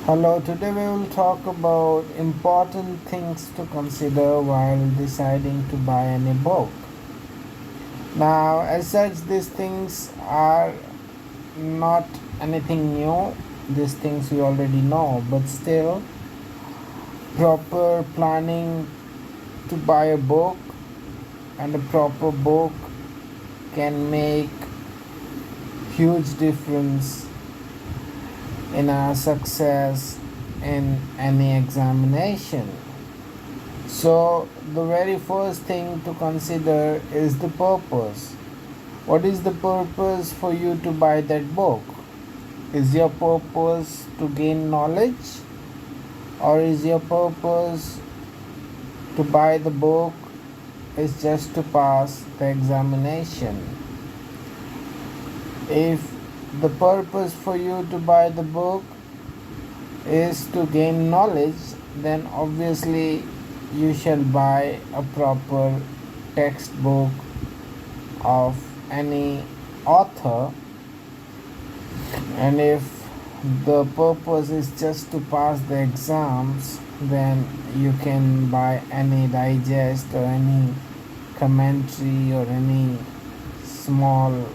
Hello, today we will talk about important things to consider while deciding to buy any book. Now, as such, these things are not anything new, these things we already know, but still, proper planning to buy a book and a proper book can make huge difference in our success in any examination. So, the very first thing to consider is the purpose. What is the purpose for you to buy that book? Is your purpose to gain knowledge, or is your purpose to buy the book is just to pass the examination? If the purpose for you to buy the book is to gain knowledge, then obviously you shall buy a proper textbook of any author. And if the purpose is just to pass the exams, then you can buy any digest or any commentary or any small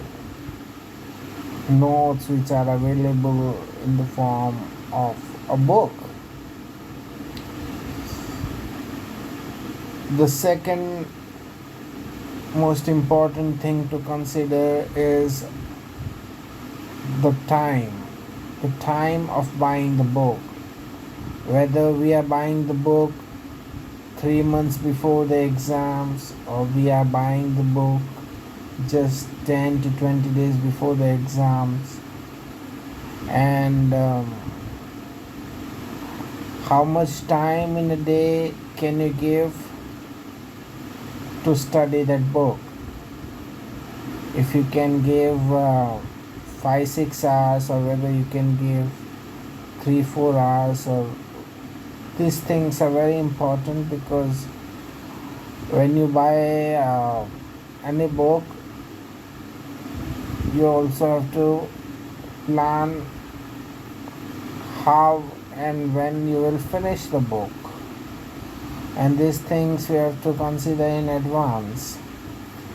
notes which are available in the form of a book. The second most important thing to consider is the time of buying the book. Whether we are buying the book 3 months before the exams, or we are buying the book just 10 to 20 days before the exams, and how much time in a day can you give to study that book? If you can give 5 6 hours, or whether you can give 3 4 hours, or these things are very important, because when you buy any book, you also have to plan how and when you will finish the book, and these things we have to consider in advance.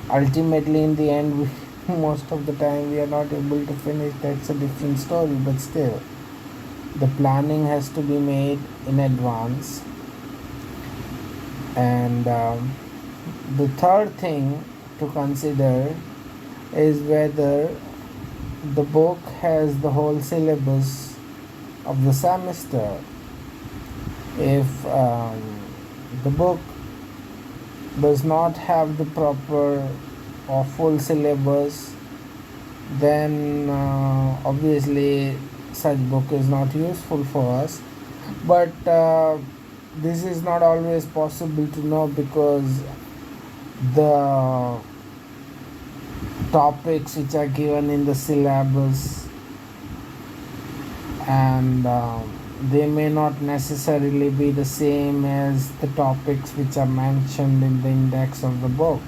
Ultimately, in the end, most of the time we are not able to finish. That's a different story, but still the planning has to be made in advance. And the third thing to consider is whether the book has the whole syllabus of the semester. If the book does not have the proper or full syllabus, then obviously such book is not useful for us. But this is not always possible to know, because the topics which are given in the syllabus, and they may not necessarily be the same as the topics which are mentioned in the index of the book,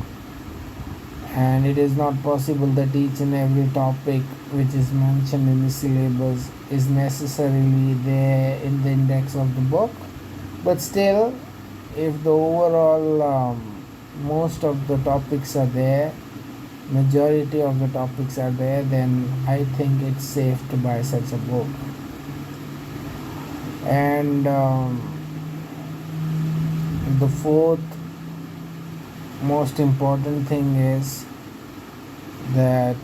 and it is not possible that each and every topic which is mentioned in the syllabus is necessarily there in the index of the book. But still, if the overall most of the topics are there, majority of the topics are there, then I think it's safe to buy such a book. And the fourth most important thing is that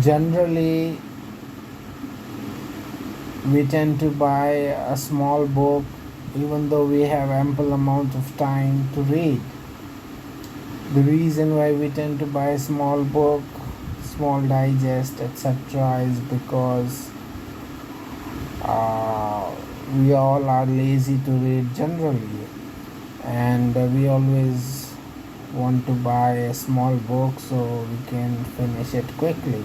generally we tend to buy a small book even though we have ample amount of time to read. The reason why we tend to buy a small book, small digest, etc., is because we all are lazy to read generally, and we always want to buy a small book so we can finish it quickly.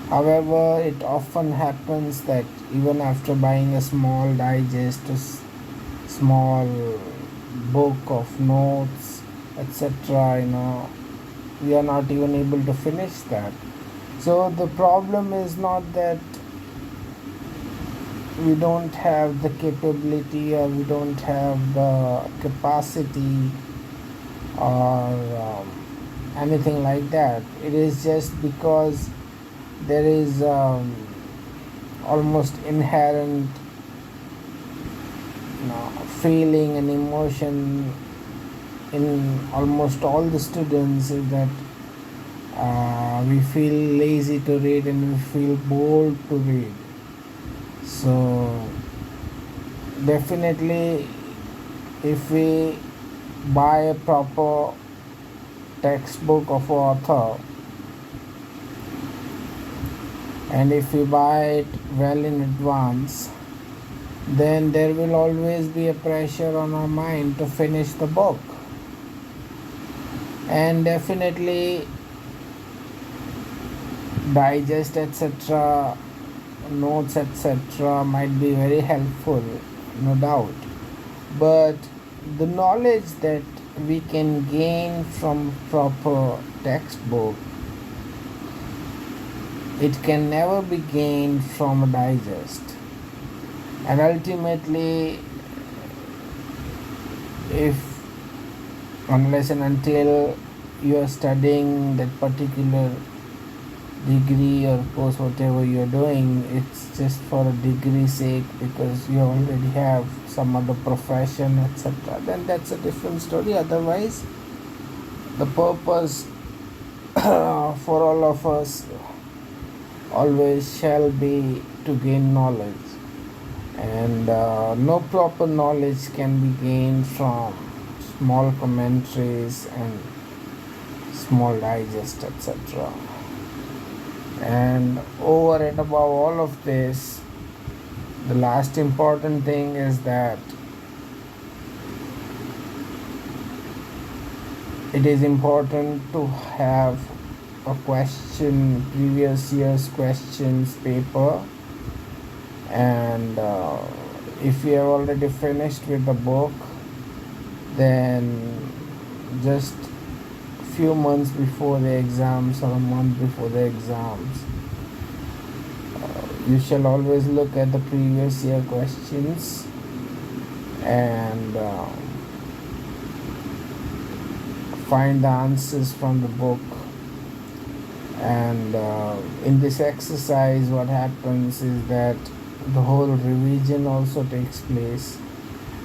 However, it often happens that even after buying a small digest, small book of notes, etc., we are not even able to finish that. So the problem is not that we don't have the capability or we don't have the capacity or anything like that. It is just because there is almost inherent feeling and emotion in almost all the students is that we feel lazy to read and we feel bored to read. So definitely, if we buy a proper textbook of author and if we buy it well in advance, then there will always be a pressure on our mind to finish the book. And definitely digest etc, notes etc might be very helpful, no doubt, but the knowledge that we can gain from proper textbook, it can never be gained from a digest. And ultimately, if unless and until you are studying that particular degree or course, whatever you're doing, it's just for a degree sake because you already have some other profession etc, then that's a different story. Otherwise, the purpose for all of us always shall be to gain knowledge, and no proper knowledge can be gained from small commentaries and small digest etc. And over and above all of this, the last important thing is that it is important to have a previous year's questions paper, and if you have already finished with the book, then just few months before the exams or a month before the exams, you shall always look at the previous year questions and find the answers from the book. And in this exercise, what happens is that the whole revision also takes place,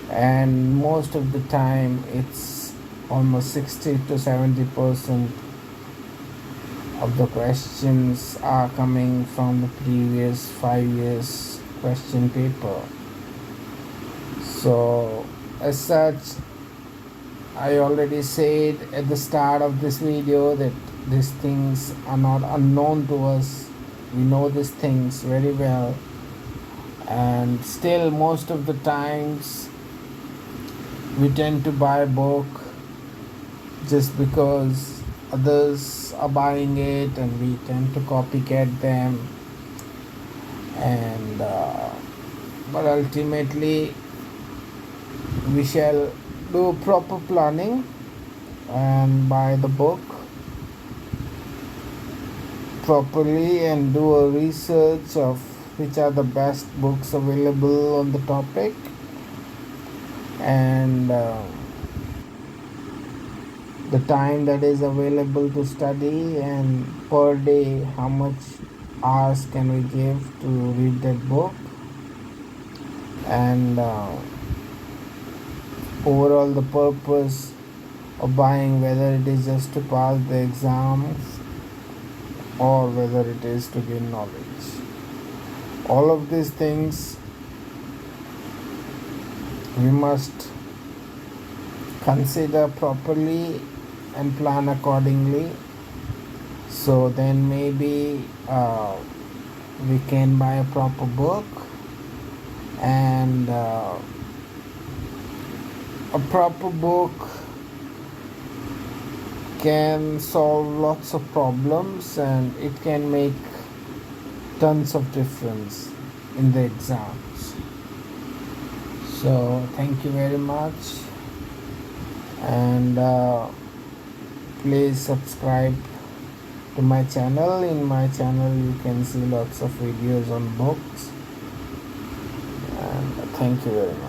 and most of the time it's almost 60 to 70% of the questions are coming from the previous 5 years question paper. So as such, I already said at the start of this video that these things are not unknown to us. We know these things very well, and still most of the times we tend to buy a book just because others are buying it and we tend to copycat them, and but ultimately we shall do proper planning and buy the book properly and do a research of which are the best books available on the topic, and the time that is available to study, and per day how much hours can we give to read that book, and overall the purpose of buying, whether it is just to pass the exams or whether it is to gain knowledge. All of these things we must consider properly and plan accordingly, so then maybe we can buy a proper book, and a proper book can solve lots of problems and it can make tons of difference in the exams. So thank you very much, and please subscribe to my channel. In my channel you can see lots of videos on books, Thank you very much.